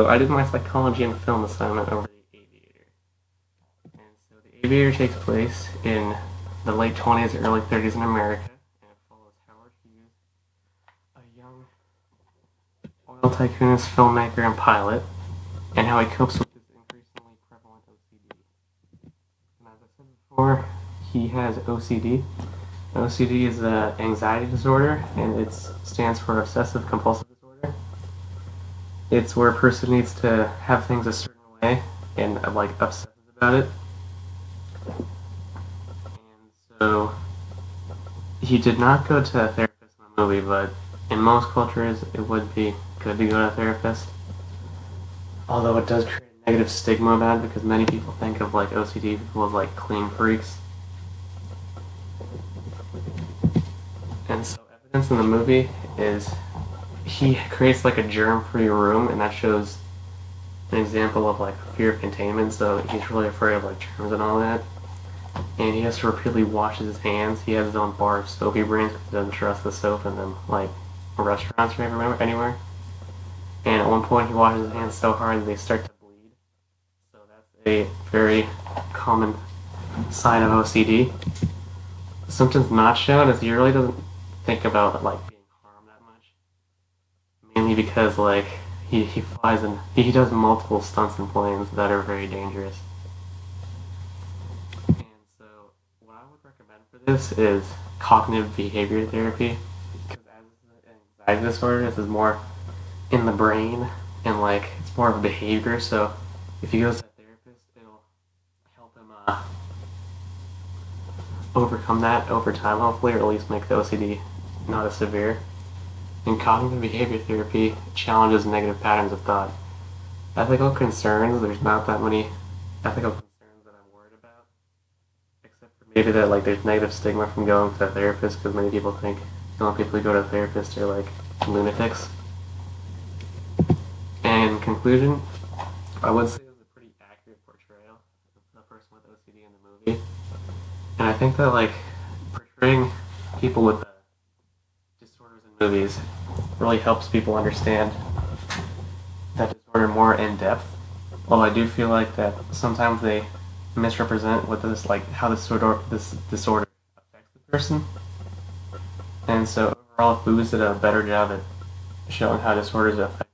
So I did my psychology and film assignment over The Aviator. And so The Aviator takes place in the late 20s, early 30s in America, and it follows Howard Hughes, a young oil tycoonist, filmmaker, and pilot, and how he copes with his increasingly prevalent OCD. And as I said before, he has OCD. OCD is an anxiety disorder, and it stands for obsessive compulsive disorder. It's where a person needs to have things a certain way and like obsesses about it. And so he did not go to a therapist in the movie, but in most cultures it would be good to go to a therapist. Although it does create a negative stigma about it because many people think of like OCD people as like clean freaks. And so evidence in the movie is he creates like a germ-free room, and that shows an example of like fear of containment. So he's really afraid of like germs and all that, and he has to repeatedly wash his hands. He has his own bar of soapy brands because he doesn't trust the soap in them like restaurants or anywhere. And at one point he washes his hands so hard that they start to bleed. So that's a very common sign of OCD. The symptoms not shown is he really doesn't think about like being harmed that much. Mainly because like he flies and he does multiple stunts in planes that are very dangerous. And so what I would recommend for this is cognitive behavior therapy. Because as an anxiety disorder, this is more in the brain and like it's more of a behavior. So if he goes to a therapist, it'll help him overcome that over time, hopefully, or at least make the OCD not as severe. In cognitive behavior therapy, challenges negative patterns of thought. Ethical concerns, there's not that many ethical concerns that I'm worried about, except for maybe that like there's negative stigma from going to a therapist because many people think the only people who go to a therapist are like lunatics. And in conclusion, I would say it was a pretty accurate portrayal of the person with OCD in the movie. And I think that like portraying people with disorders in movies really helps people understand that disorder more in depth. Although I do feel like that sometimes they misrepresent what this like how this disorder affects the person. And so overall, Booz did a better job at showing how disorders affect